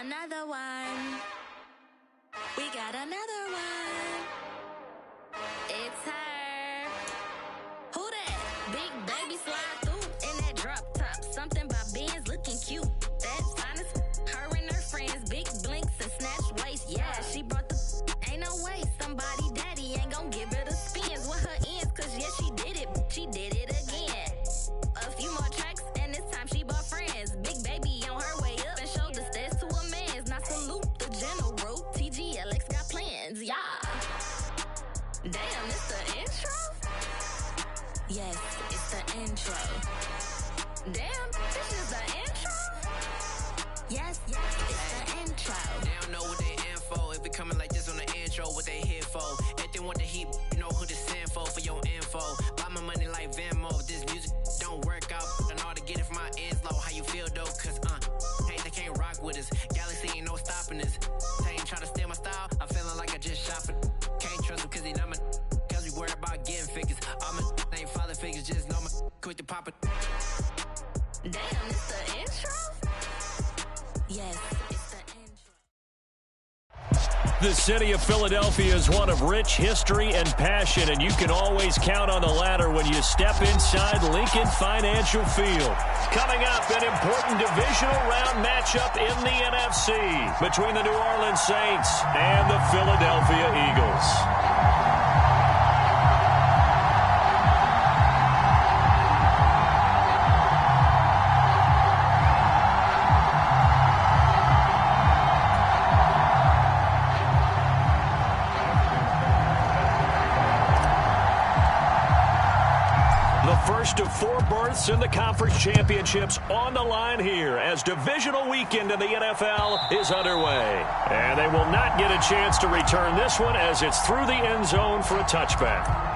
another one. We got another one. It's her. Who that? Big baby slide through in that drop top. Something by Benz looking cute. That's honest. Her and her friends, big blinks and snatch waist. Yeah, she brought the ain't no way. Somebody daddy ain't gon' give her the spins with her ends. Cause yeah, she did it. She did it again. A few more tracks and this time she bought friends. Big baby on her way up and showed the stats to a man's. Now salute the general. TGLX got plans, yeah. Damn, it's the intro? Yes, it's the intro. Damn, this is the intro? Yes, it's the intro. They don't know what they info. If it coming like this on the intro, what they here for? If they want the heat, you know who to send for your info. Buy my money like Venmo. If this music don't work out, I know how to get it from my ends low. How you feel though? Cause hey, they can't rock with us. Galaxy ain't no stopping us. They ain't trying to steal my style. I'm feeling like I just shot for. Can't trust him cause he not my. Cause we worried about getting figures. All my ain't father figures, just know my quick to pop it. Damn, it's the intro? Yes, it's the intro. The city of Philadelphia is one of rich history and passion, and you can always count on the latter when you step inside Lincoln Financial Field. Coming up, an important divisional round matchup in the NFC between the New Orleans Saints and the Philadelphia Eagles. First of 4 berths in the conference championships on the line here as divisional weekend in the NFL is underway. And they will not get a chance to return this one as it's through the end zone for a touchback.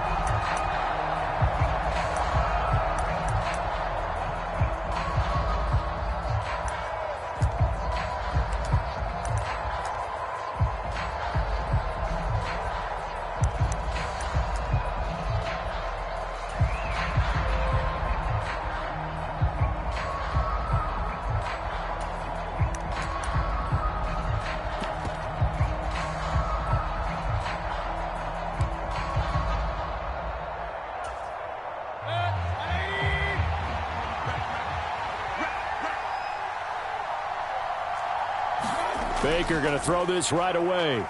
Baker going to throw this right away.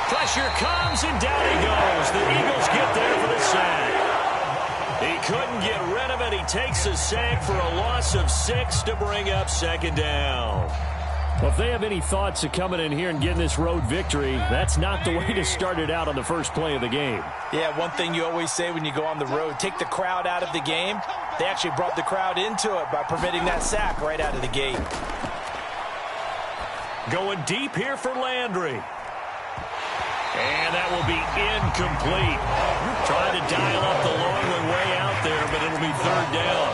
Pressure comes, and down he goes. The Eagles get there for the sack. He couldn't get rid of it. He takes a sack for a loss of 6 to bring up second down. Well, if they have any thoughts of coming in here and getting this road victory, that's not the way to start it out on the first play of the game. Yeah, one thing you always say when you go on the road, take the crowd out of the game. They actually brought the crowd into it by permitting that sack right out of the gate. Going deep here for Landry. And that will be incomplete. Trying to dial up the long one way out there, but it'll be third down.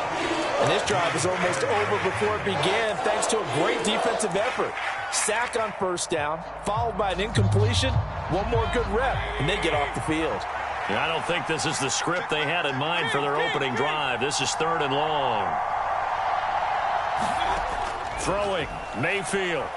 And this drive was almost over before it began thanks to a great defensive effort. Sack on first down, followed by an incompletion, one more good rep, and they get off the field. Yeah, I don't think this is the script they had in mind for their opening drive. This is third and long. Throwing, Mayfield.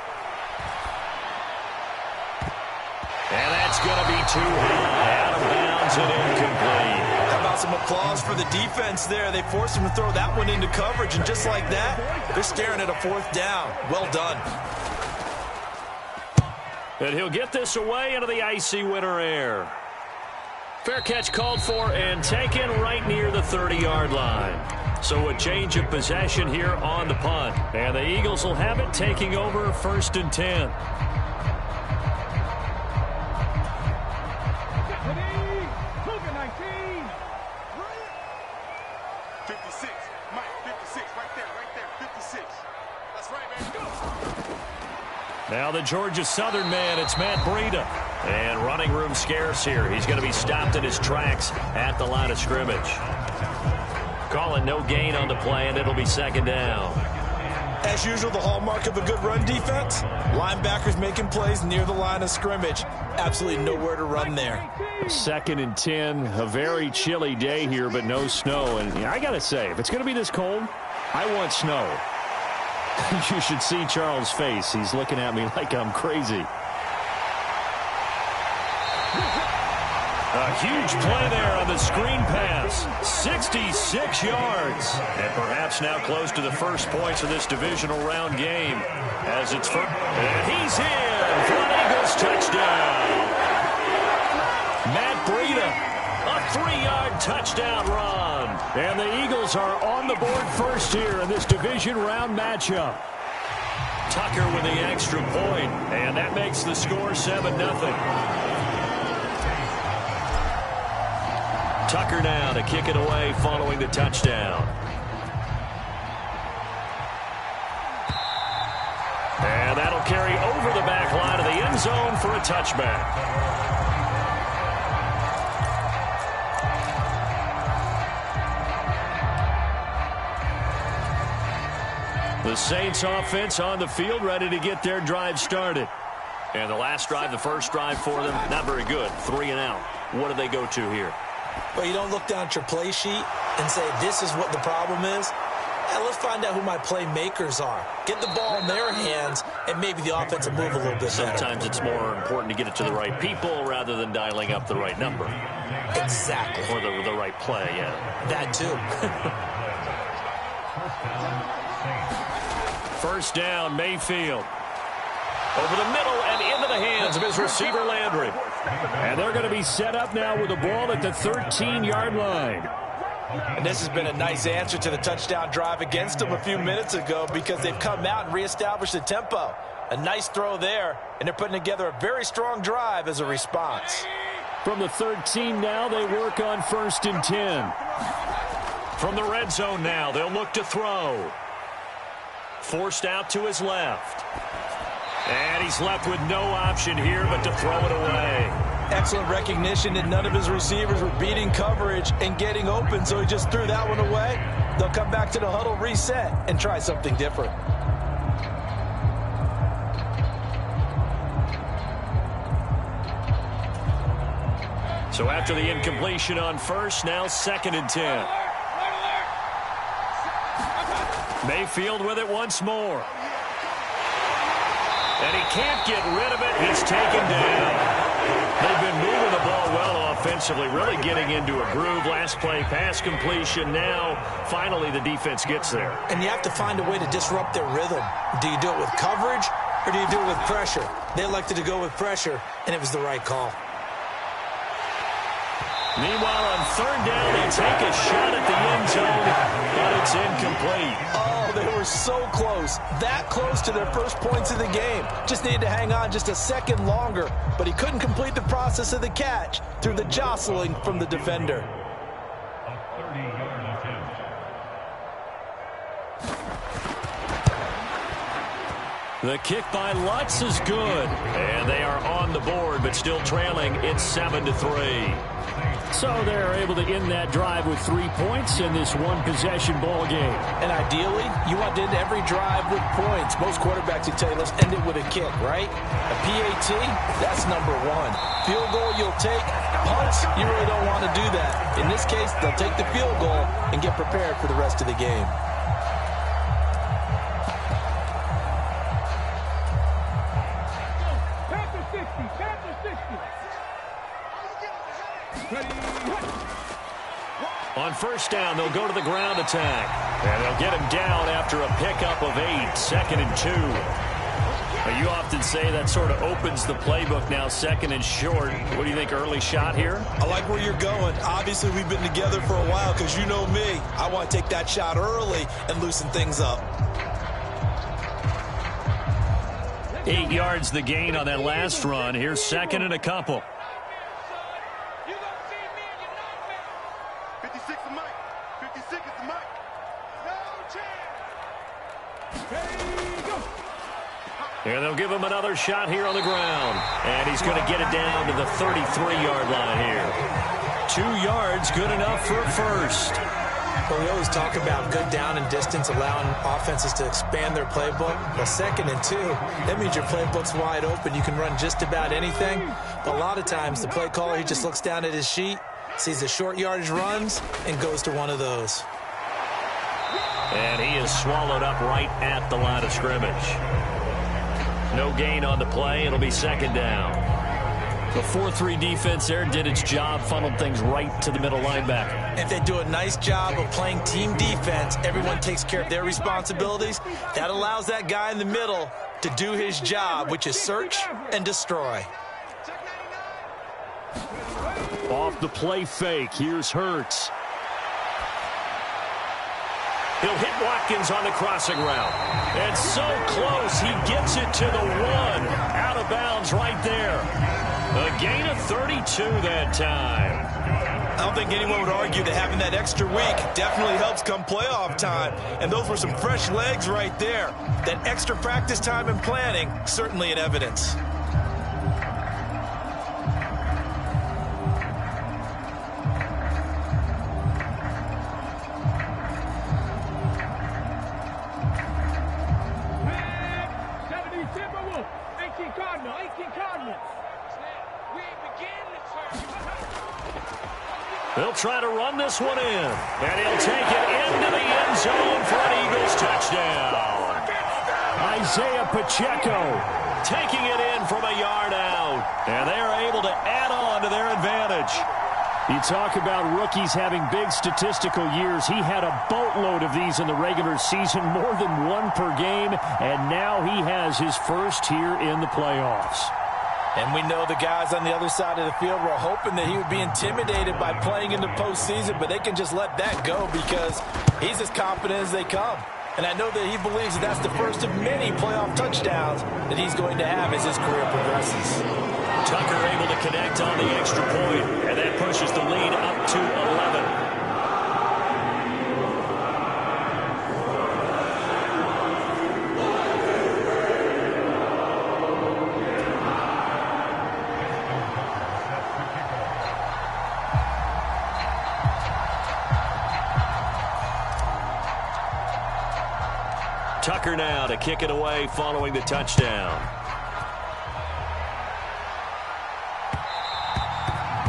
And that's going to be too high, out of bounds and incomplete. How about some applause for the defense there? They forced him to throw that one into coverage, and just like that, they're staring at a fourth down. Well done. And he'll get this away into the icy winter air. Fair catch called for and taken right near the 30-yard line. So a change of possession here on the punt. And the Eagles will have it, taking over 1st and 10. Now the Georgia Southern man, it's Matt Breida. And running room scarce here. He's going to be stopped in his tracks at the line of scrimmage. Calling no gain on the play, and it'll be second down. As usual, the hallmark of a good run defense, linebackers making plays near the line of scrimmage. Absolutely nowhere to run there. 2nd and 10, a very chilly day here, but no snow. And I got to say, if it's going to be this cold, I want snow. You should see Charles' face. He's looking at me like I'm crazy. A huge play there on the screen pass. 66 yards. And perhaps now close to the first points of this divisional round game. As it's first. And he's in for an Eagles touchdown. Matt Breida, a 3-yard touchdown run. And the Eagles are on the board first here in this division round matchup. Tucker with the extra point, and that makes the score 7-0. Tucker now to kick it away following the touchdown. And that'll carry over the back line of the end zone for a touchback. The Saints offense on the field, ready to get their drive started. And the last drive, the first drive for them, not very good. 3 and out. What do they go to here? Well, you don't look down at your play sheet and say, this is what the problem is. And let's find out who my playmakers are. Get the ball in their hands, and maybe the offense will move a little bit better. Sometimes it's more important to get it to the right people rather than dialing up the right number. Exactly. Or the right play, yeah. That too. First down, Mayfield. Over the middle and into the hands of his receiver, Landry. And they're going to be set up now with the ball at the 13-yard line. And this has been a nice answer to the touchdown drive against them a few minutes ago because they've come out and reestablished the tempo. A nice throw there, and they're putting together a very strong drive as a response. From the 13 now, they work on 1st and 10. From the red zone now, they'll look to throw. Forced out to his left. And he's left with no option here but to throw it away. Excellent recognition that none of his receivers were beating coverage and getting open, so he just threw that one away. They'll come back to the huddle, reset, and try something different. So after the incompletion on first, now 2nd and 10. Mayfield with it once more. And he can't get rid of it. He's taken down. They've been moving the ball well offensively, really getting into a groove. Last play, pass completion. Now, finally, the defense gets there. And you have to find a way to disrupt their rhythm. Do you do it with coverage or do you do it with pressure? They elected to go with pressure, and it was the right call. Meanwhile, on 3rd down, they take a shot at the end zone, but it's incomplete. Oh, they were so close. That close to their first points of the game. Just needed to hang on just a second longer, but he couldn't complete the process of the catch through the jostling from the defender. The kick by Lutz is good. And they are on the board, but still trailing. It's 7-3. So they're able to end that drive with 3 points in this one-possession ball game. And ideally, you want to end every drive with points. Most quarterbacks would tell you, let's end it with a kick, right? A PAT, that's number 1. Field goal you'll take. Punts, you really don't want to do that. In this case, they'll take the field goal and get prepared for the rest of the game. On 1st down, they'll go to the ground attack. And they'll get him down after a pickup of 8, 2nd and 2. Now, you often say that sort of opens the playbook now, 2nd and short. What do you think, early shot here? I like where you're going. Obviously, we've been together for a while because you know me. I want to take that shot early and loosen things up. 8 yards the gain on that last run. Here's 2nd and a couple. And they'll give him another shot here on the ground. And he's going to get it down to the 33-yard line here. 2 yards, good enough for a first. Well, we always talk about good down and distance, allowing offenses to expand their playbook. Well, 2nd and 2, that means your playbook's wide open. You can run just about anything. But a lot of times, the play caller, he just looks down at his sheet, sees the short yardage runs, and goes to one of those. And he is swallowed up right at the line of scrimmage. No gain on the play. It'll be second down. The 4-3 defense there did its job, funneled things right to the middle linebacker. If they do a nice job of playing team defense, everyone takes care of their responsibilities. That allows that guy in the middle to do his job, which is search and destroy. Off the play fake, here's Hurts. He'll hit Watkins on the crossing route. And so close, he gets it to the 1. Out of bounds right there. A gain of 32 that time. I don't think anyone would argue that having that extra week definitely helps come playoff time. And those were some fresh legs right there. That extra practice time and planning, certainly in evidence. They'll try to run this one in. And he'll take it into the end zone for an Eagles touchdown. Isaiah Pacheco taking it in from a yard out. And they are able to add on to their advantage. You talk about rookies having big statistical years. He had a boatload of these in the regular season, more than one per game. And now he has his first here in the playoffs. And we know the guys on the other side of the field were hoping that he would be intimidated by playing in the postseason, but they can just let that go because he's as confident as they come. And I know that he believes that that's the first of many playoff touchdowns that he's going to have as his career progresses. Tucker able to connect on the extra point, and that pushes the lead up to 11. Tucker now to kick it away following the touchdown.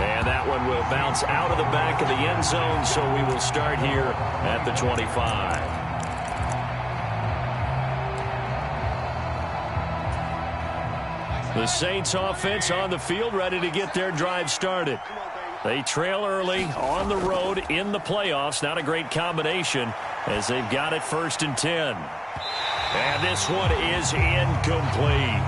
And that one will bounce out of the back of the end zone, so we will start here at the 25. The Saints offense on the field, ready to get their drive started. They trail early on the road in the playoffs. Not a great combination as they've got it 1st and 10. And this one is incomplete.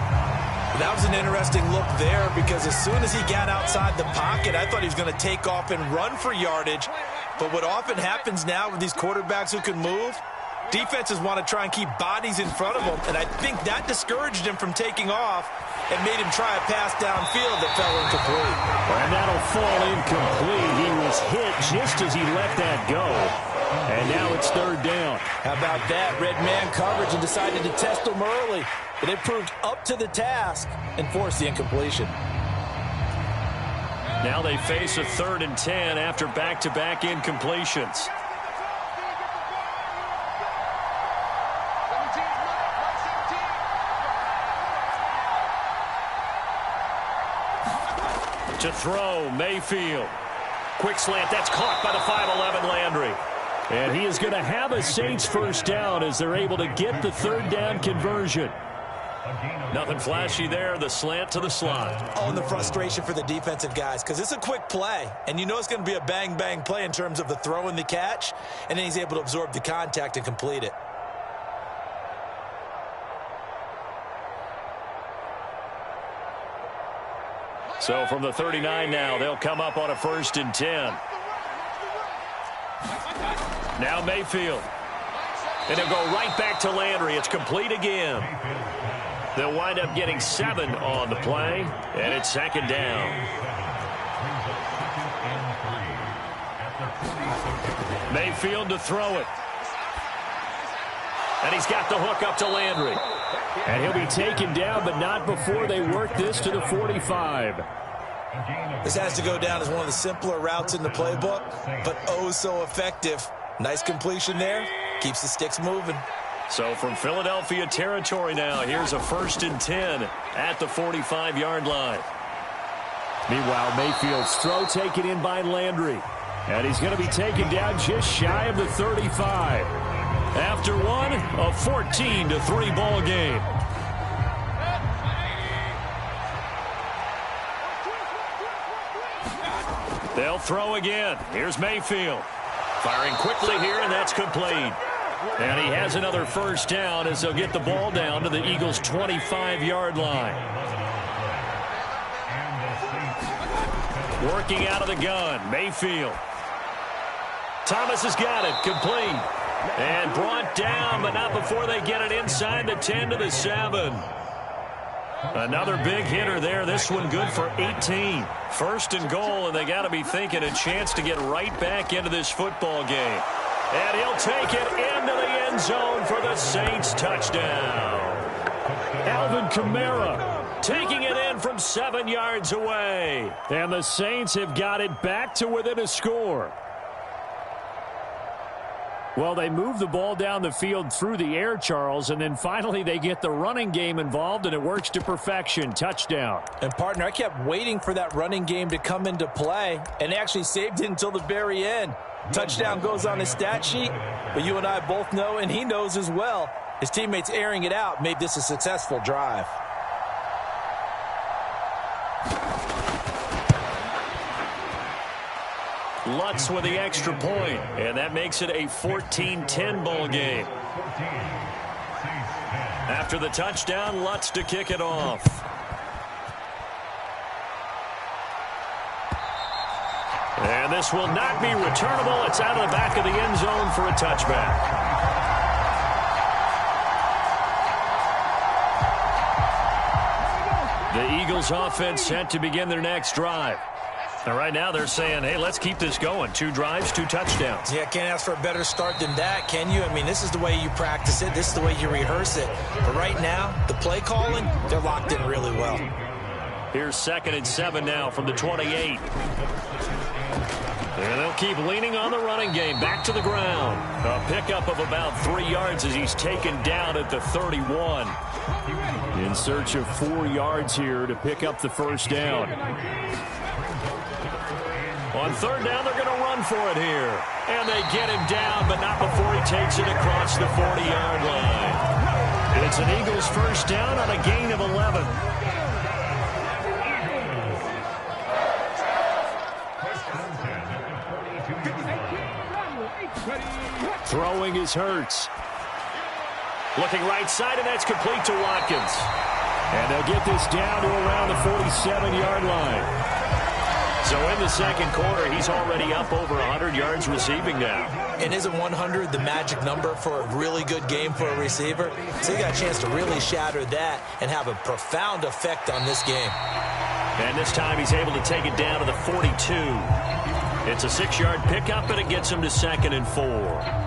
That was an interesting look there because as soon as he got outside the pocket, I thought he was going to take off and run for yardage. But what often happens now with these quarterbacks who can move, defenses want to try and keep bodies in front of them. And I think that discouraged him from taking off and made him try a pass downfield that fell incomplete. And that'll fall incomplete. He was hit just as he let that go. And now it's 3rd down. How about that? Red man coverage and decided to test him early. But it proved up to the task and forced the incompletion. Now they face a 3rd and 10 after back-to-back incompletions. To throw, Mayfield. Quick slant, that's caught by the 5'11" Landry. And he is going to have a Saints first down as they're able to get the 3rd down conversion. Nothing flashy there, the slant to the slot. Oh, and the frustration for the defensive guys because it's a quick play. And you know it's going to be a bang-bang play in terms of the throw and the catch. And then he's able to absorb the contact and complete it. So from the 39 now, they'll come up on a 1st and 10. Now Mayfield. And they'll go right back to Landry. It's complete again. They'll wind up getting 7 on the play, and it's 2nd down. Mayfield to throw it. And he's got the hook up to Landry. And he'll be taken down, but not before they work this to the 45. This has to go down as one of the simpler routes in the playbook, but oh so effective. Nice completion there. Keeps the sticks moving. So from Philadelphia territory now, here's a 1st and 10 at the 45-yard line. Meanwhile, Mayfield's throw taken in by Landry. And he's going to be taken down just shy of the 35. After one, a 14-3 ball game. They'll throw again. Here's Mayfield. Firing quickly here, and that's complete. And he has another first down as they'll get the ball down to the Eagles' 25-yard line. Working out of the gun, Mayfield. Thomas has got it, complete. And brought down, but not before they get it inside the 10 to the 7. Another big hitter there. This one good for 18. First and goal, and they got to be thinking a chance to get right back into this football game. And he'll take it into the end zone for the Saints touchdown. Alvin Kamara taking it in from 7 yards away. And the Saints have got it back to within a score. Well, they move the ball down the field through the air, Charles, and then finally they get the running game involved, and it works to perfection. Touchdown. And, partner, I kept waiting for that running game to come into play, and actually saved it until the very end. Touchdown goes on his stat sheet, but you and I both know, and he knows as well, his teammates airing it out made this a successful drive. Lutz with the extra point, and that makes it a 14-10 ball game. After the touchdown, Lutz to kick it off. And this will not be returnable. It's out of the back of the end zone for a touchback. The Eagles offense set to begin their next drive. And right now they're saying, hey, let's keep this going. 2 drives, 2 touchdowns. Yeah, can't ask for a better start than that, can you? I mean, this is the way you practice it. This is the way you rehearse it. But right now, the play calling, they're locked in really well. Here's 2nd and 7 now from the 28. And they'll keep leaning on the running game. Back to the ground. A pickup of about 3 yards as he's taken down at the 31. In search of 4 yards here to pick up the first down. On 3rd down, they're going to run for it here. And they get him down, but not before he takes it across the 40-yard line. It's an Eagles first down on a gain of 11. Throwing is Hurts. Looking right side, and that's complete to Watkins. And they'll get this down to around the 47-yard line. So in the second quarter, he's already up over 100 yards receiving now. And isn't 100 the magic number for a really good game for a receiver? So he got a chance to really shatter that and have a profound effect on this game. And this time he's able to take it down to the 42. It's a 6-yard pickup, and it gets him to 2nd and 4.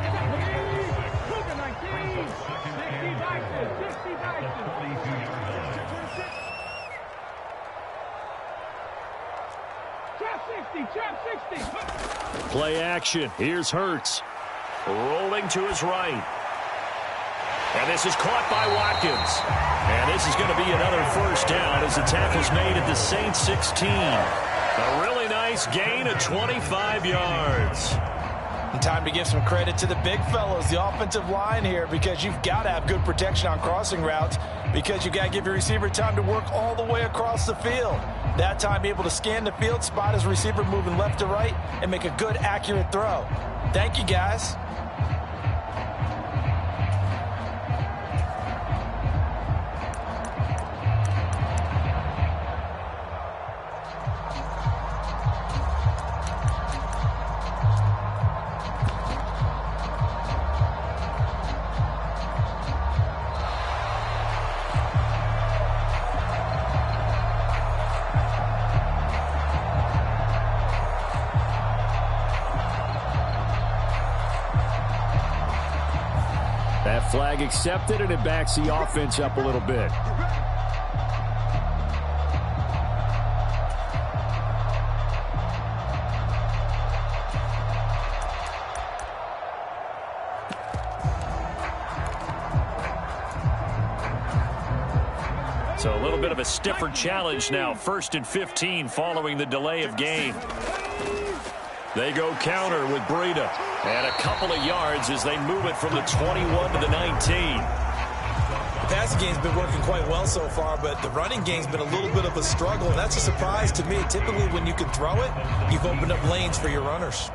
Play action. Here's Hurts. Rolling to his right. And this is caught by Watkins. And this is going to be another first down as the tackle's made at the Saints 16. A really nice gain of 25 yards. And time to give some credit to the big fellows, the offensive line here, because you've got to have good protection on crossing routes, because you've got to give your receiver time to work all the way across the field. That time able to scan the field, spot his receiver moving left to right, and make a good, accurate throw. Thank you, guys. That flag accepted, and it backs the offense up a little bit. So a little bit of a stiffer challenge now. 1st and 15 following the delay of game. They go counter with Breida. And a couple of yards as they move it from the 21 to the 19. The passing game's been working quite well so far, but the running game's been a little bit of a struggle, and that's a surprise to me. Typically, when you can throw it, you've opened up lanes for your runners.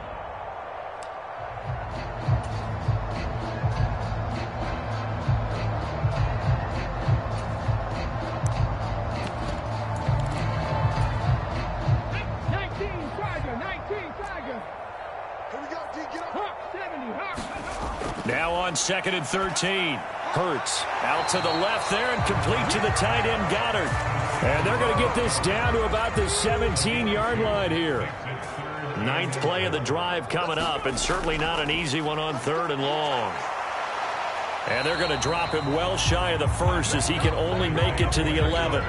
Now on 2nd and 13. Hurts out to the left there and complete to the tight end Goddard. And they're going to get this down to about the 17-yard line here. 9th play of the drive coming up, and certainly not an easy one on 3rd and long. And they're going to drop him well shy of the 1st as he can only make it to the 11.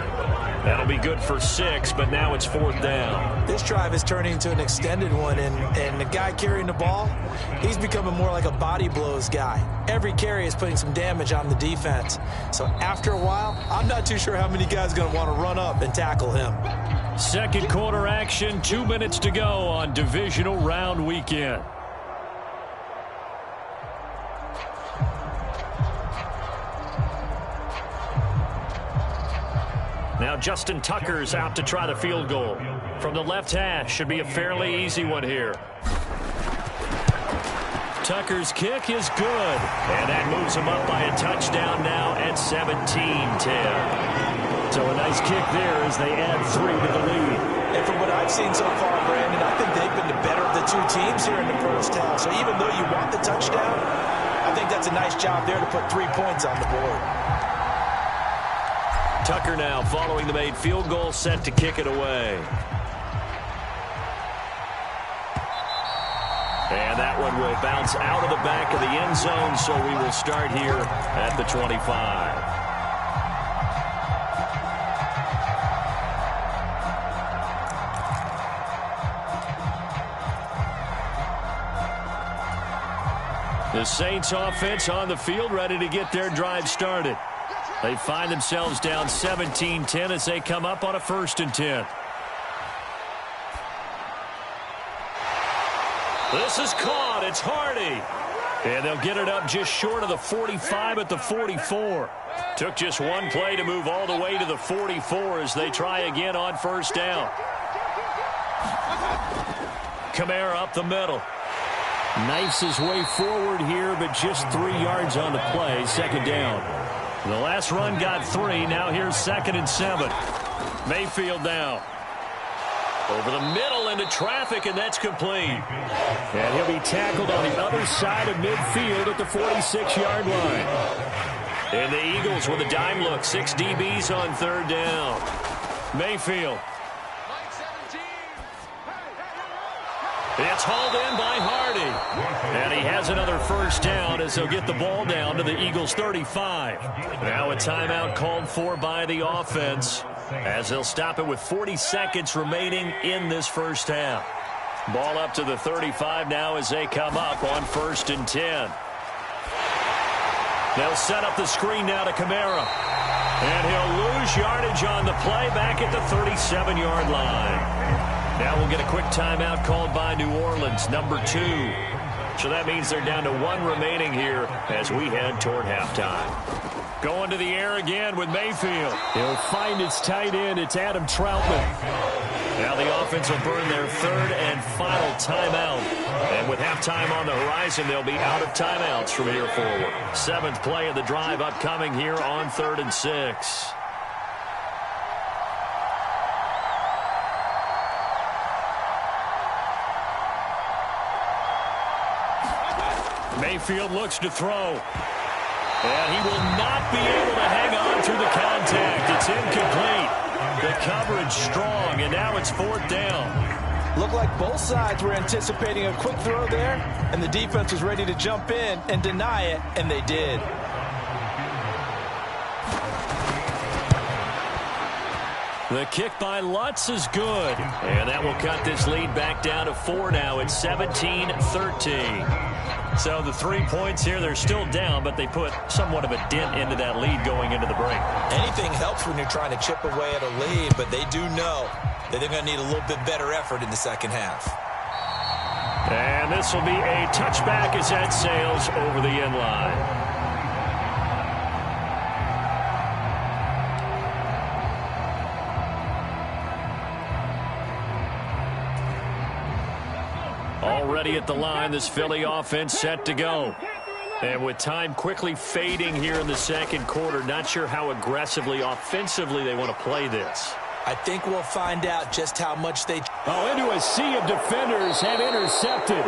That'll be good for 6, but now it's 4th down. This drive is turning into an extended one, and the guy carrying the ball, he's becoming more like a body blows guy. Every carry is putting some damage on the defense. So after a while, I'm not too sure how many guys are going to want to run up and tackle him. Second quarter action, 2 minutes to go on divisional round weekend. Now Justin Tucker's out to try the field goal. From the left hash, should be a fairly easy one here. Tucker's kick is good. And that moves him up by a touchdown now at 17-10. So a nice kick there as they add 3 to the lead. And from what I've seen so far, Brandon, I think they've been the better of the two teams here in the first half. So even though you want the touchdown, I think that's a nice job there to put 3 points on the board. Tucker now following the made field goal, set to kick it away. And that one will bounce out of the back of the end zone, so we will start here at the 25. The Saints offense on the field, ready to get their drive started. They find themselves down 17-10 as they come up on a 1st and 10. This is caught. It's Hardy. And they'll get it up just short of the 45 at the 44. Took just one play to move all the way to the 44 as they try again on 1st down. Kamara up the middle. Knifes his way forward here, but just 3 yards on the play. 2nd down. The last run got 3. Now here's 2nd and 7. Mayfield now. Over the middle into traffic, and that's complete. And he'll be tackled on the other side of midfield at the 46-yard line. And the Eagles with a dime look. 6 DBs on 3rd down. Mayfield. It's hauled in by Hardy. And he has another 1st down as they'll get the ball down to the Eagles' 35. Now a timeout called for by the offense as they'll stop it with 40 seconds remaining in this 1st half. Ball up to the 35 now as they come up on 1st and 10. They'll set up the screen now to Kamara. And he'll lose yardage on the play back at the 37-yard line. Now we'll get a quick timeout called by New Orleans, number 2. So that means they're down to 1 remaining here as we head toward halftime. Going to the air again with Mayfield. He'll find its tight end. It's Adam Troutman. Now the offense will burn their 3rd and final timeout. And with halftime on the horizon, they'll be out of timeouts from here forward. 7th play of the drive upcoming here on 3rd and 6. Mayfield looks to throw. And he will not be able to hang on through the contact. It's incomplete. The coverage strong, and now it's 4th down. Looked like both sides were anticipating a quick throw there, and the defense was ready to jump in and deny it, and they did. The kick by Lutz is good. And that will cut this lead back down to 4 now. It's 17-13. So the 3 points here, they're still down, but they put somewhat of a dent into that lead going into the break. Anything helps when you're trying to chip away at a lead, but they do know that they're going to need a little bit better effort in the second half. And this will be a touchback as that sails over the end line. Already at the line, this Philly offense set to go. And with time quickly fading here in the second quarter, not sure how aggressively, offensively they want to play this. I think we'll find out just how much they... Oh, into a sea of defenders and intercepted.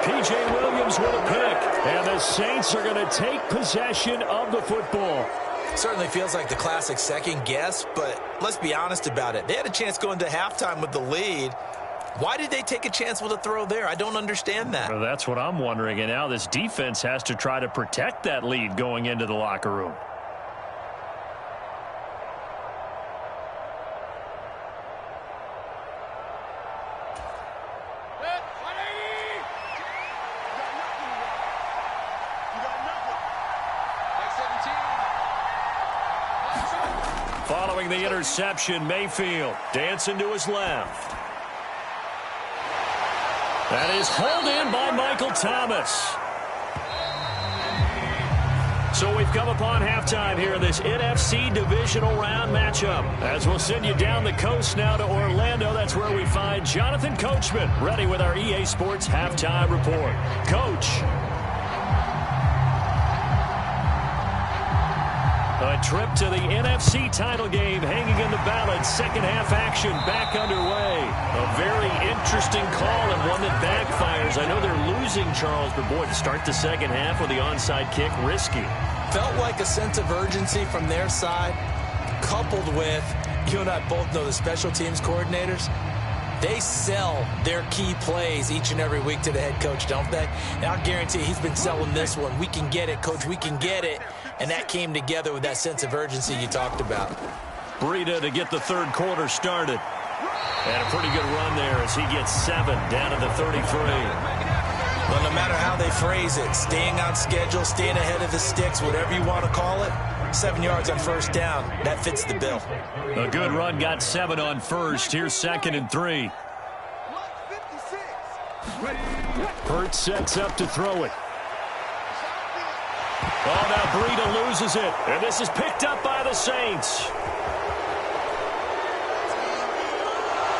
P.J. Williams with a pick. And the Saints are going to take possession of the football. Certainly feels like the classic second guess, but let's be honest about it. They had a chance going to halftime with the lead. Why did they take a chance with a throw there? I don't understand that. Well, that's what I'm wondering. And now this defense has to try to protect that lead going into the locker room. Following the interception, Mayfield dancing to his left. That is hauled in by Michael Thomas. So we've come upon halftime here in this NFC divisional round matchup. As we'll send you down the coast now to Orlando, that's where we find Jonathan Coachman, ready with our EA Sports halftime report. Coach. A trip to the NFC title game hanging in the balance. Second half action back underway. A very interesting call and one that backfires. I know they're losing, Charles, but boy, to start the second half with the onside kick, risky. Felt like a sense of urgency from their side, coupled with, you and I both know the special teams coordinators, they sell their key plays each and every week to the head coach, don't they? And I'll guarantee he's been selling this one. We can get it, coach, we can get it. And that came together with that sense of urgency you talked about. Breida to get the third quarter started. And a pretty good run there as he gets 7 down to the 33. Well, no matter how they phrase it, staying on schedule, staying ahead of the sticks, whatever you want to call it, 7 yards on first down, that fits the bill. A good run, got 7 on first. Here's 2nd and 3. Hurts sets up to throw it. Oh, now Breida loses it. And this is picked up by the Saints.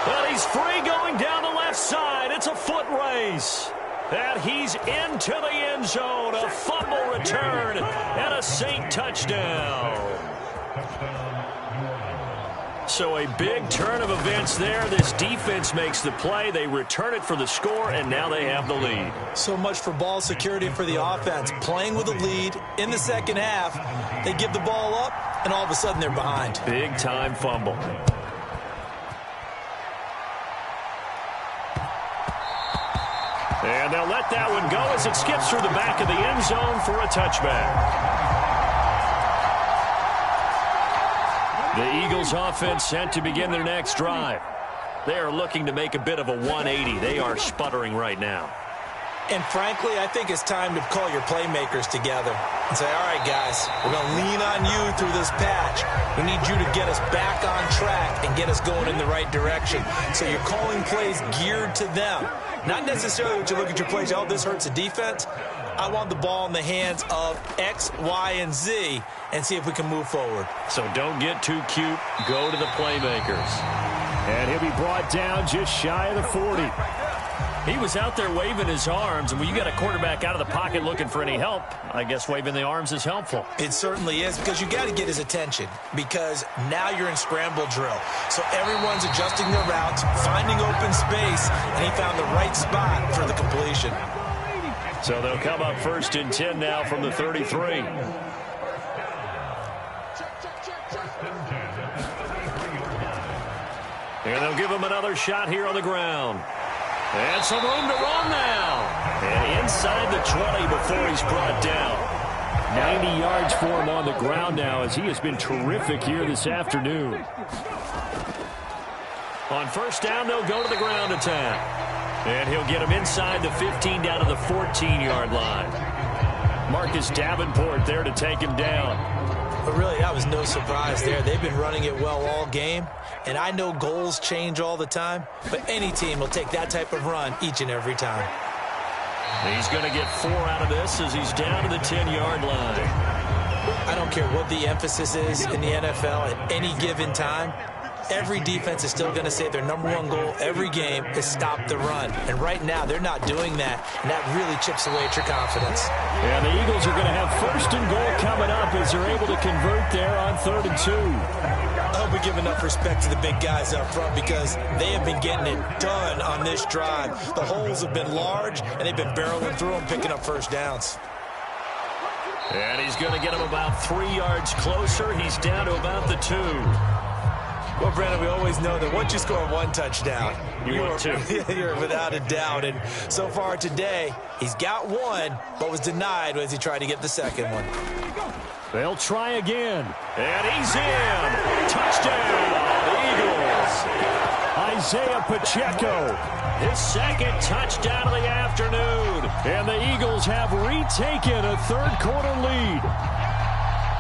Well, he's free going down the left side. It's a foot race. And he's into the end zone. A fumble return and a Saint touchdown. So a big turn of events there. This defense makes the play. They return it for the score, and now they have the lead. So much for ball security for the offense. Playing with a lead in the second half. They give the ball up, and all of a sudden they're behind. Big time fumble. And they'll let that one go as it skips through the back of the end zone for a touchback. The Eagles offense set to begin their next drive. They are looking to make a bit of a 180. They are sputtering right now. And frankly, I think it's time to call your playmakers together and say, all right, guys, we're going to lean on you through this patch. We need you to get us back on track and get us going in the right direction. So you're calling plays geared to them. Not necessarily when you look at your plays, oh, this hurts the defense. I want the ball in the hands of X, Y, and Z and see if we can move forward. So don't get too cute. Go to the playmakers. And he'll be brought down just shy of the 40. He was out there waving his arms, and when you got a quarterback out of the pocket looking for any help, I guess waving the arms is helpful. It certainly is, because you got to get his attention, because now you're in scramble drill. So everyone's adjusting their routes, finding open space, and he found the right spot for the completion. So they'll come up 1st and 10 now from the 33. And they'll give him another shot here on the ground. And some room to run now. And inside the 20 before he's brought down. 90 yards for him on the ground now as he has been terrific here this afternoon. On first down, they'll go to the ground attack. And he'll get him inside the 15 down to the 14-yard line. Marcus Davenport there to take him down. But really, that was no surprise there. They've been running it well all game, and I know goals change all the time, but any team will take that type of run each and every time. He's going to get 4 out of this as he's down to the 10-yard line. I don't care what the emphasis is in the NFL at any given time. Every defense is still going to say their number one goal every game is stop the run. And right now, they're not doing that, and that really chips away at your confidence. And the Eagles are going to have 1st and goal coming up as they're able to convert there on 3rd and 2. I hope we give enough respect to the big guys up front because they have been getting it done on this drive. The holes have been large, and they've been barreling through them, picking up first downs. And he's going to get him about 3 yards closer. He's down to about the 2. Well, Brandon, we always know that once you score 1 touchdown, you're 2. You're without a doubt. And so far today, he's got 1, but was denied as he tried to get the second one. They'll try again. And he's in. Touchdown, the Eagles. Isaiah Pacheco, his 2nd touchdown of the afternoon. And the Eagles have retaken a 3rd quarter lead.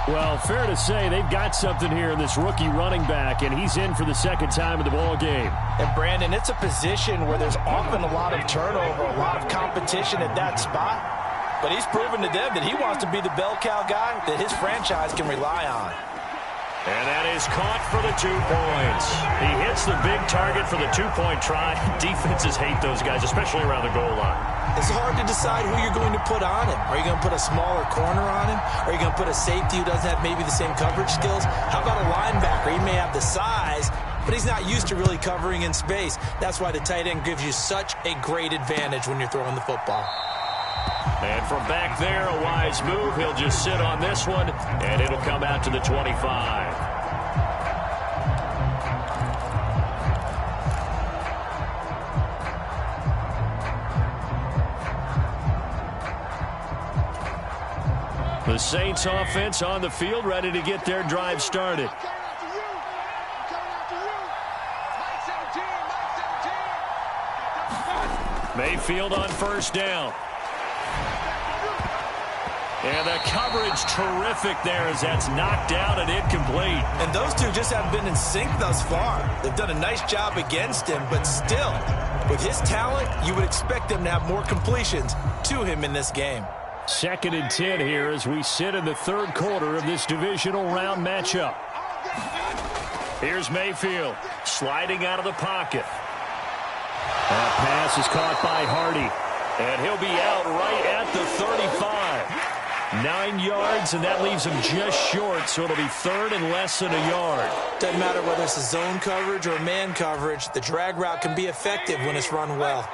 Well, fair to say they've got something here in this rookie running back, and he's in for the 2nd time of the ball game. And, Brandon, it's a position where there's often a lot of turnover, a lot of competition at that spot. But he's proven to them that he wants to be the bell cow guy that his franchise can rely on. And that is caught for the 2 points. He hits the big target for the 2-point try. Defenses hate those guys, especially around the goal line. It's hard to decide who you're going to put on him. Are you going to put a smaller corner on him? Are you going to put a safety who doesn't have maybe the same coverage skills? How about a linebacker? He may have the size, but he's not used to really covering in space. That's why the tight end gives you such a great advantage when you're throwing the football. And from back there, a wise move. He'll just sit on this one, and it'll come out to the 25. The Saints offense on the field, ready to get their drive started. Mayfield on 1st down. And the coverage terrific there as that's knocked out and incomplete. And those two just haven't been in sync thus far. They've done a nice job against him, but still, with his talent, you would expect them to have more completions to him in this game. 2nd and 10 here as we sit in the 3rd quarter of this divisional round matchup. Here's Mayfield sliding out of the pocket. That pass is caught by Hardy, and he'll be out right at the 35. 9 yards, and that leaves him just short, so it'll be 3rd and less than a yard. Doesn't matter whether it's a zone coverage or man coverage, the drag route can be effective when it's run well.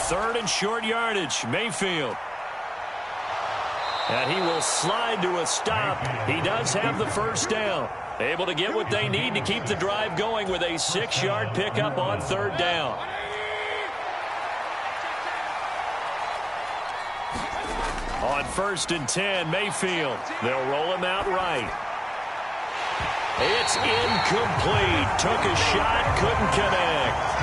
Third and short yardage, Mayfield. And he will slide to a stop. He does have the 1st down. Able to get what they need to keep the drive going with a 6-yard pickup on 3rd down. On 1st and 10, Mayfield. They'll roll him out right. It's incomplete. Took a shot, couldn't connect.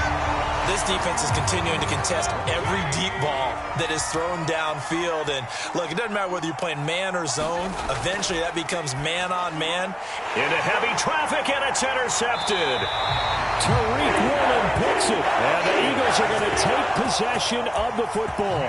This defense is continuing to contest every deep ball that is thrown downfield. And, look, it doesn't matter whether you're playing man or zone. Eventually, that becomes man-on-man. Into heavy traffic, and it's intercepted. Tariq Woolen picks it. And the Eagles are going to take possession of the football.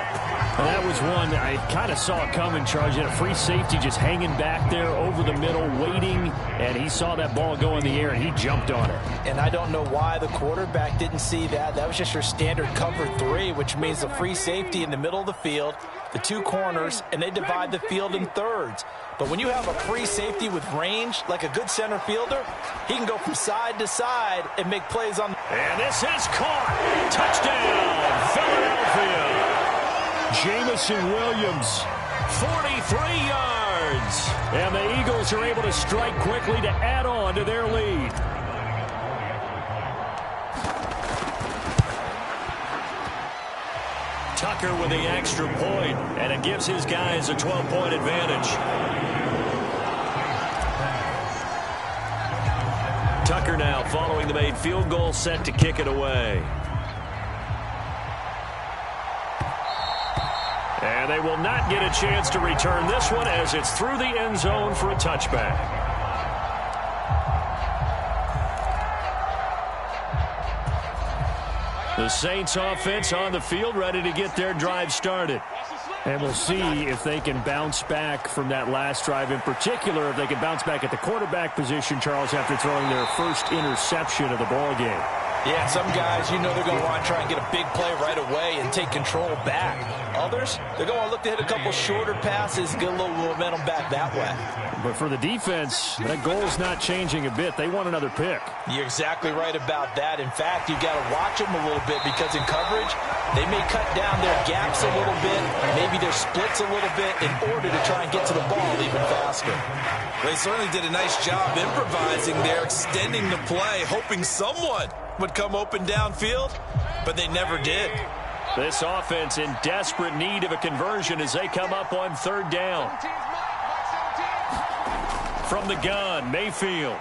And that was one I kind of saw coming, Charles. You had a free safety just hanging back there over the middle, waiting. And he saw that ball go in the air, and he jumped on it. And I don't know why the quarterback didn't see that. That was just your standard cover 3, which means the free safety in the middle of the field, the 2 corners, and they divide the field in thirds. But when you have a free safety with range, like a good center fielder, he can go from side to side and make plays on. And this is caught. Touchdown, Philadelphia. Jamison Williams, 43 yards. And the Eagles are able to strike quickly to add on to their lead. Tucker with the extra point, and it gives his guys a 12-point advantage. Tucker now following the made field goal, set to kick it away. And they will not get a chance to return this one as it's through the end zone for a touchback. The Saints offense on the field, ready to get their drive started. And we'll see if they can bounce back from that last drive. In particular, if they can bounce back at the quarterback position, Charles, after throwing their first interception of the ball game. Yeah, some guys, you know they're going to want to try and get a big play right away and take control back. Others, they're going to look to hit a couple shorter passes, get a little momentum back that way. But for the defense, that goal's not changing a bit. They want another pick. You're exactly right about that. In fact, you've got to watch them a little bit because in coverage, they may cut down their gaps a little bit, maybe their splits a little bit in order to try and get to the ball even faster. They certainly did a nice job improvising there, extending the play, hoping someone would come open downfield, but they never did. This offense in desperate need of a conversion as they come up on third down. From the gun, Mayfield.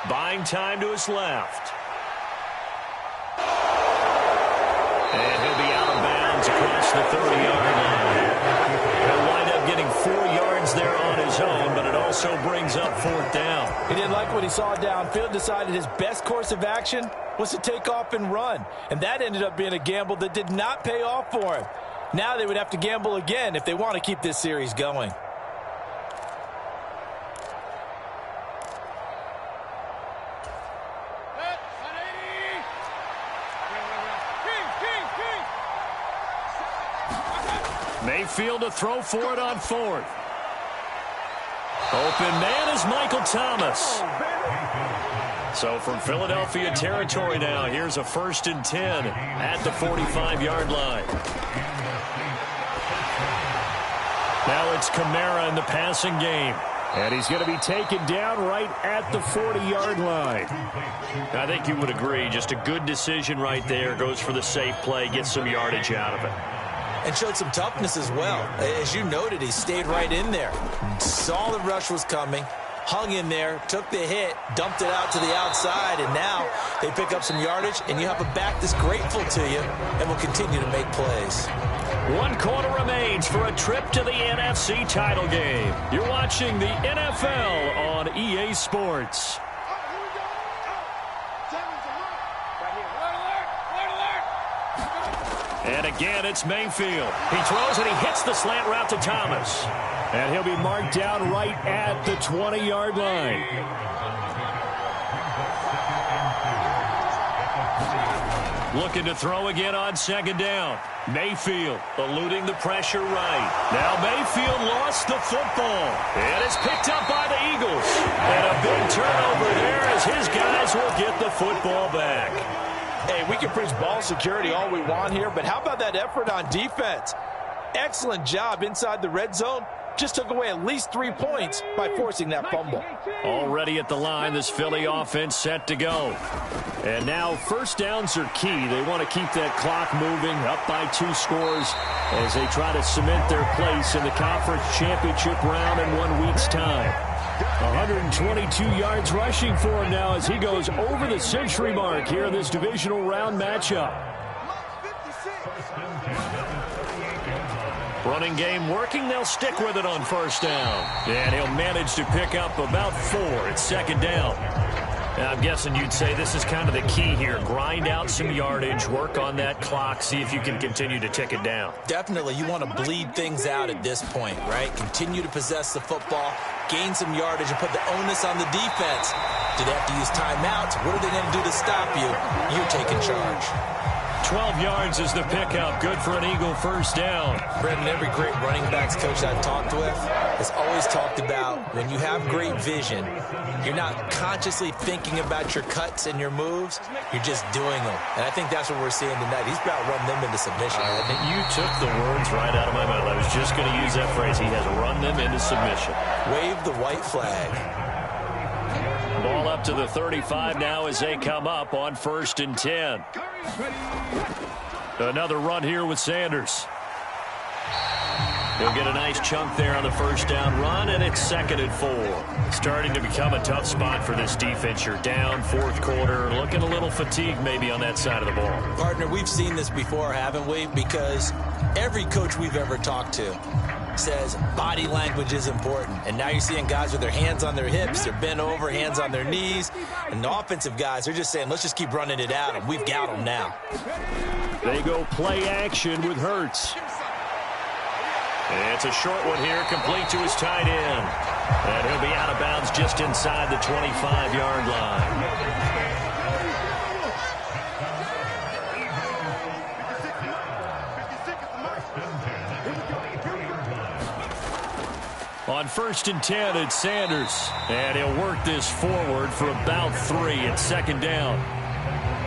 Buying time to his left. And he'll be out of bounds across the 30-yard line. He'll wind up getting 4 yards there on his own, but it also brings up fourth down. He didn't like what he saw downfield, decided his best course of action was to take off and run. And that ended up being a gamble that did not pay off for him. Now they would have to gamble again if they want to keep this series going. Mayfield to throw for it on fourth. Open man is Michael Thomas. So from Philadelphia territory now, here's a 1st and 10 at the 45-yard line. Now it's Kamara in the passing game. And he's going to be taken down right at the 40-yard line. I think you would agree, just a good decision right there. Goes for the safe play, gets some yardage out of it. And showed some toughness as well. As you noted, he stayed right in there. Saw the rush was coming, hung in there, took the hit, dumped it out to the outside, and now they pick up some yardage, and you have a back that's grateful to you and will continue to make plays. 1 quarter remains for a trip to the NFC title game. You're watching the NFL on EA Sports. And again, it's Mayfield. He throws and he hits the slant route to Thomas. And he'll be marked down right at the 20-yard line. Looking to throw again on 2nd down. Mayfield eluding the pressure right. Now Mayfield lost the football. And it's picked up by the Eagles. And a big turnover there as his guys will get the football back. Hey, we can preach ball security all we want here, but how about that effort on defense? Excellent job inside the red zone. Just took away at least 3 points by forcing that fumble. Already at the line, this Philly offense set to go. And now 1st downs are key. They want to keep that clock moving, up by 2 scores as they try to cement their place in the conference championship round in 1 week's time. 122 yards rushing for him now as he goes over the century mark here in this divisional round matchup. Running game working. They'll stick with it on 1st down. And he'll manage to pick up about 4 at 2nd down. Now, I'm guessing you'd say this is kind of the key here. Grind out some yardage, work on that clock, see if you can continue to tick it down. Definitely. You want to bleed things out at this point, right? Continue to possess the football, gain some yardage, and put the onus on the defense. Do they have to use timeouts? What are they going to do to stop you? You're taking charge. 12 yards is the pickup. Good for an Eagle 1st down. Brendan, every great running backs coach I've talked with has always talked about when you have great vision, you're not consciously thinking about your cuts and your moves. You're just doing them. And I think that's what we're seeing tonight. He's about running them into submission. I think you took the words right out of my mouth. I was just going to use that phrase. He has run them into submission. Wave the white flag. Ball up to the 35 now as they come up on 1st and 10. Another run here with Sanders. He'll get a nice chunk there on the 1st down run, and it's 2nd and 4. Starting to become a tough spot for this defense. You're down 4th quarter, looking a little fatigued maybe on that side of the ball. Partner, we've seen this before, haven't we? Because Every coach we've ever talked to says body language is important. And now you're seeing guys with their hands on their hips, they're bent over, hands on their knees. And the offensive guys, they're just saying, let's just keep running it at them. We've got them now. They go play action with Hurts. It's a short one here, complete to his tight end. And he'll be out of bounds just inside the 25-yard line. On 1st and 10, it's Sanders. And he'll work this forward for about 3 at 2nd down.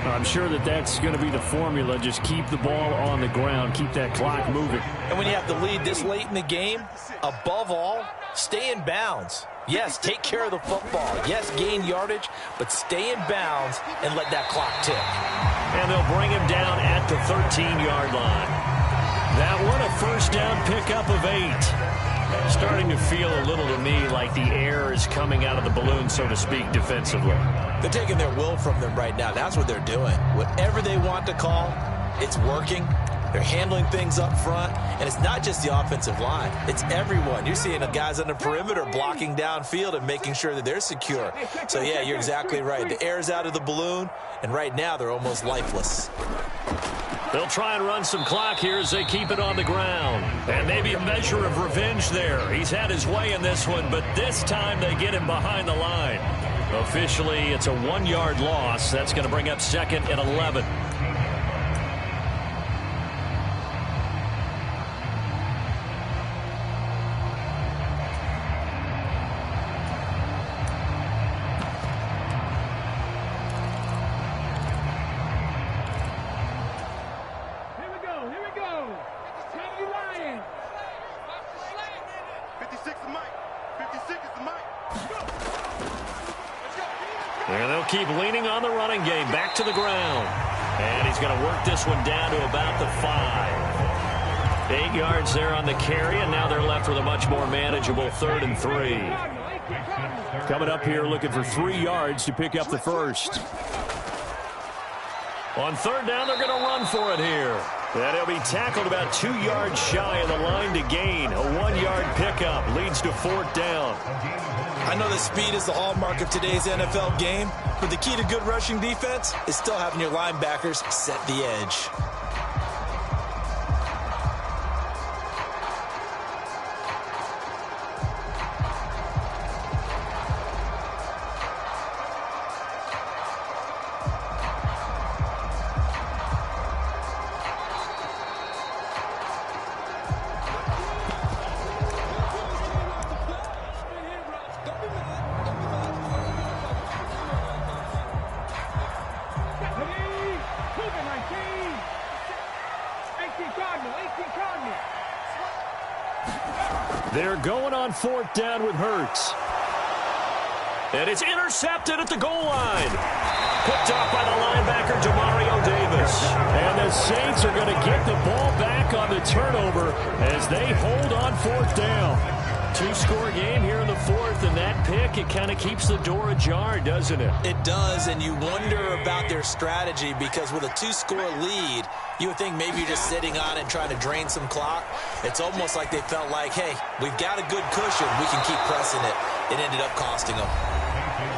I'm sure that's going to be the formula. Just keep the ball on the ground. Keep that clock moving. And when you have the lead this late in the game, above all, stay in bounds. Yes, take care of the football. Yes, gain yardage, but stay in bounds and let that clock tick. And they'll bring him down at the 13-yard line. That one, a 1st down pickup of 8. Starting to feel a little to me like the air is coming out of the balloon, so to speak, defensively. They're taking their will from them right now. That's what they're doing. Whatever they want to call, it's working. They're handling things up front, and it's not just the offensive line. It's everyone. You're seeing the guys on the perimeter blocking downfield and making sure that they're secure. So, yeah, you're exactly right. The air's out of the balloon, and right now they're almost lifeless. They'll try and run some clock here as they keep it on the ground. And maybe a measure of revenge there. He's had his way in this one, but this time they get him behind the line. Officially, it's a 1-yard loss. That's going to bring up 2nd and 11. And they'll keep leaning on the running game. Back to the ground. And he's going to work this one down to about the 5. 8 yards there on the carry, and now they're left with a much more manageable 3rd and 3. Coming up here looking for 3 yards to pick up the first. On 3rd down, they're going to run for it here. And he'll be tackled about 2 yards shy of the line to gain. A 1-yard pickup leads to 4th down. I know that speed is the hallmark of today's NFL game, but the key to good rushing defense is still having your linebackers set the edge. They're going on 4th down with Hurts. And it's intercepted at the goal line. Picked off by the linebacker, Demario Davis. And the Saints are going to get the ball back on the turnover as they hold on 4th down. 2-score game here in the 4th, and that pick, it kind of keeps the door ajar, doesn't it? It does, and you wonder about their strategy because with a 2-score lead, you would think maybe you're just sitting on it and trying to drain some clock. It's almost like they felt like, hey, we've got a good cushion. We can keep pressing it. It ended up costing them.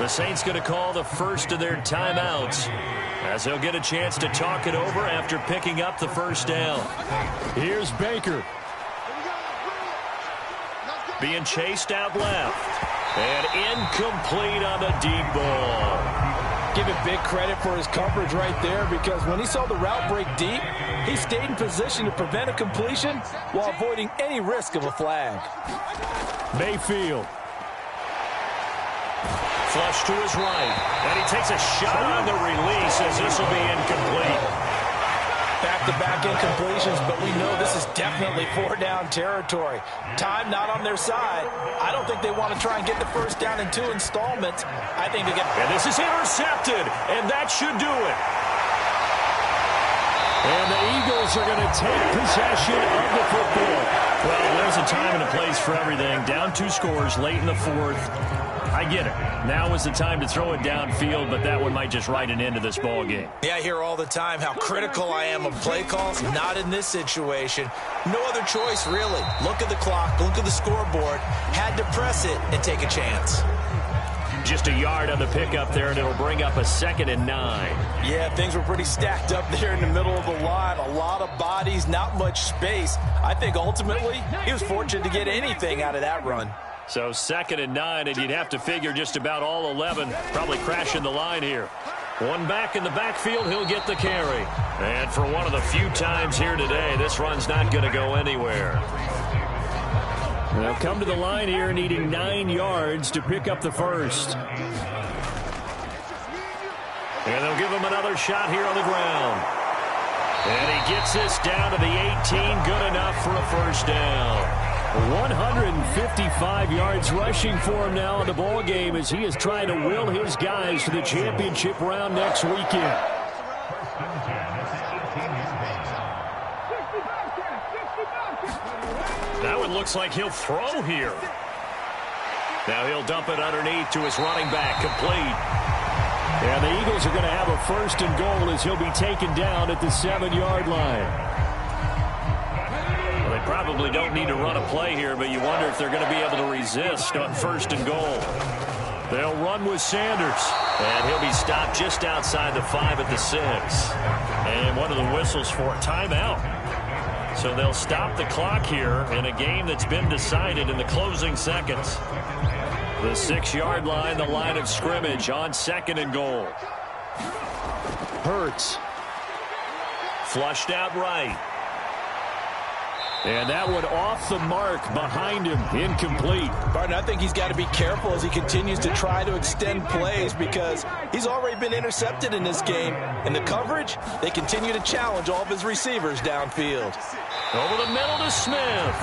The Saints going to call the first of their timeouts as they'll get a chance to talk it over after picking up the 1st down. Here's Baker. Being chased out left. And incomplete on the deep ball. Give him big credit for his coverage right there because when he saw the route break deep, he stayed in position to prevent a completion while avoiding any risk of a flag. Mayfield. Flush to his right. And he takes a shot on the release as this will be incomplete. Back-to-back incompletions, but we know this is definitely 4-down territory. Time not on their side. I don't think they want to try and get the 1st down in 2 installments. I think they get... And this is intercepted, and that should do it. And the Eagles are going to take possession of the football. Well, there's a time and a place for everything. Down 2 scores late in the 4th. I get it. Now is the time to throw it downfield, but that one might just write an end to this ball game. Yeah, I hear all the time how critical I am of play calls. Not in this situation. No other choice, really. Look at the clock, look at the scoreboard. Had to press it and take a chance. Just a yard on the pickup there, and it'll bring up a 2nd and 9. Yeah, things were pretty stacked up there in the middle of the line. A lot of bodies, not much space. I think ultimately he was fortunate to get anything out of that run. So 2nd and 9, and you'd have to figure just about all 11 probably crashing the line here. One back in the backfield, he'll get the carry. And for one of the few times here today, this run's not going to go anywhere. They'll come to the line here needing 9 yards to pick up the first. And they'll give him another shot here on the ground. And he gets this down to the 18, good enough for a first down. 155 yards rushing for him now in the ball game as he is trying to will his guys to the championship round next weekend. That one looks like he'll throw here. Now he'll dump it underneath to his running back, complete. And the Eagles are going to have a 1st and goal as he'll be taken down at the 7-yard line. Well, they probably don't need to run a play here, but you wonder if they're going to be able to resist on 1st and goal. They'll run with Sanders, and he'll be stopped just outside the 5 at the 6. And one of the whistles for a timeout. So they'll stop the clock here in a game that's been decided in the closing seconds. The 6-yard line, the line of scrimmage on 2nd and goal. Hurts. Flushed out right. And that one off the mark behind him, incomplete. Barton, I think he's got to be careful as he continues to try to extend plays because he's already been intercepted in this game. And the coverage, they continue to challenge all of his receivers downfield. Over the middle to Smith.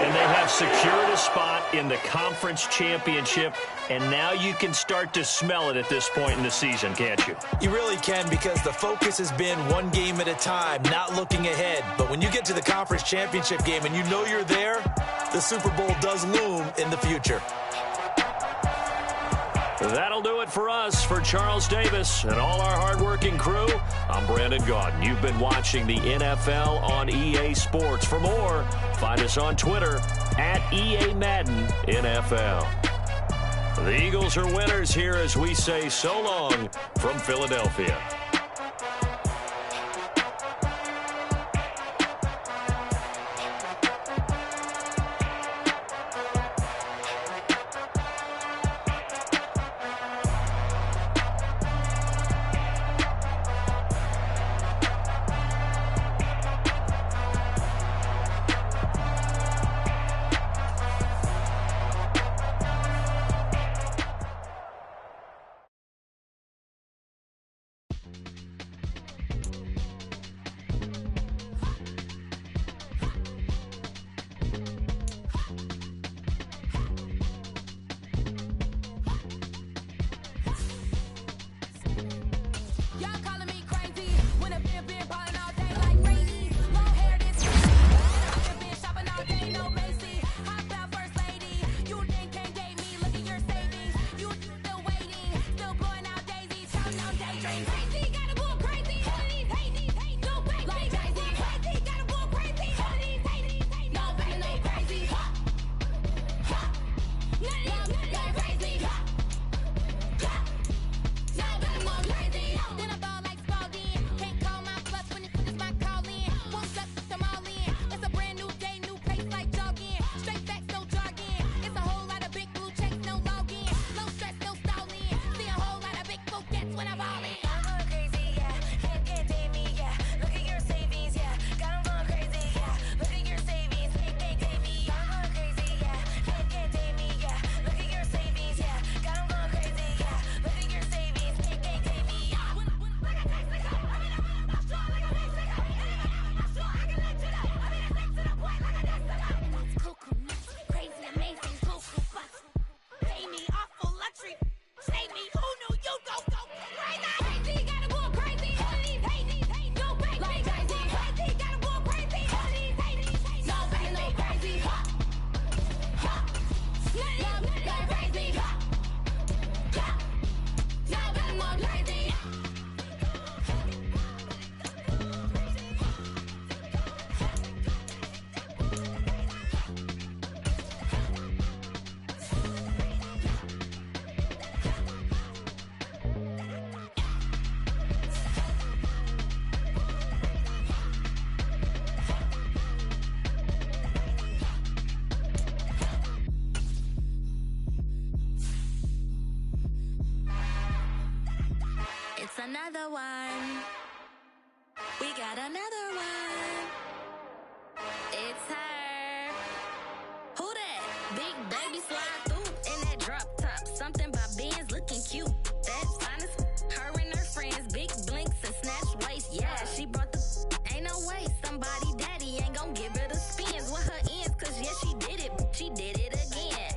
And they have secured a spot in the conference championship, and now you can start to smell it at this point in the season, can't you? You really can, because the focus has been one game at a time, not looking ahead. But when you get to the conference championship game and you know you're there, the Super Bowl does loom in the future. That'll do it for us. For Charles Davis and all our hardworking crew, I'm Brandon Gaudin. You've been watching the NFL on EA Sports. For more, find us on Twitter at EA Madden NFL. The Eagles are winners here as we say so long from Philadelphia. another one. We got another one. It's her. Who that? Big baby slide through in that drop top. Something about Benz looking cute. That's honest. Her and her friends, big blinks and snatch waist. Yeah, she brought the. Ain't no way somebody daddy ain't gon' give her the spins with her ends. Cause yeah, she did it. She did it again.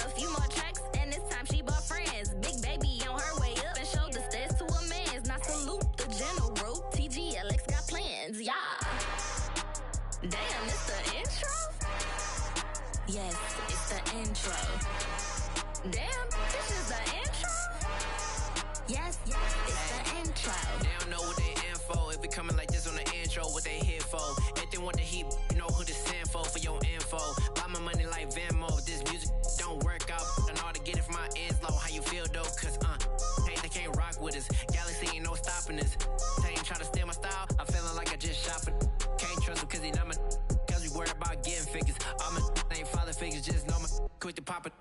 A few more tracks and this time she bought friends. Big baby on her way up and showed the stairs to a man's. Now salute the general. TGLX got plans, yeah. Damn, it's the intro? Yes, it's the intro. Damn, this is the intro? Yes, it's the intro. They don't know what they in for. If we coming like this on the intro, what they here for? If they want the heat, you know who to send for your info. Buy my money like Venmo. This music don't work out. I know how to get it from my ends low. How you feel though? Cause hey, they can't rock with us. Galaxy ain't no stopping us. They ain't try to steal my style. I'm feeling like I just shopping. Can't trust him cause he not my. Cause we worried about getting figures. All my ain't father figures. Just know my quick to pop it.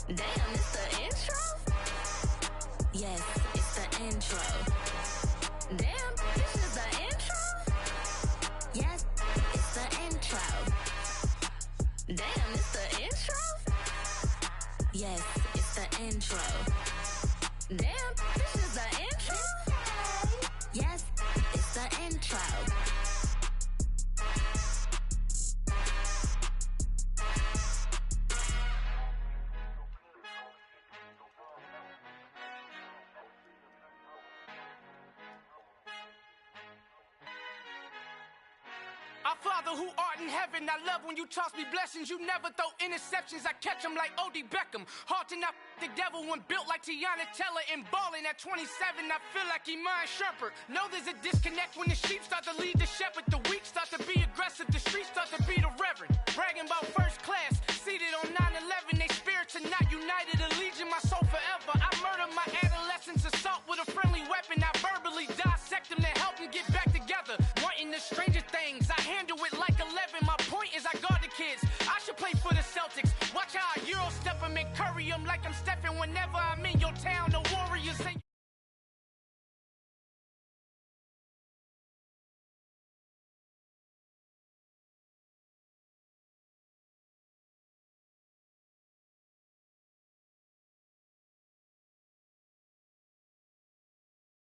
Damn, it's the intro? Yes, it's the intro. Damn, this is the intro? Yes, it's the intro. Damn, it's the intro? Yes, it's the intro. Damn, this is the intro? Yes, it's the intro. Our Father who art in heaven, I love when you toss me blessings. You never throw interceptions, I catch them like O.D. Beckham. Hard to not the devil when built like Tiana Teller and balling at 27. I feel like Iman Shumpert. Know there's a disconnect when the sheep start to lead the shepherd. The weak start to be aggressive, the streets start to be the reverend. Bragging about first class, seated on 9/11. They spirits are not united, a legion, my soul forever. I murder my adolescence, assault with a friendly weapon. I verbally dissect them to help them get back together. Wanting the stranger things, I handle it like 11. My point is I guard the kids. I should play for the Celtics. Watch how I Euro step them and curry them like I'm Stephen. Whenever I'm in your town, no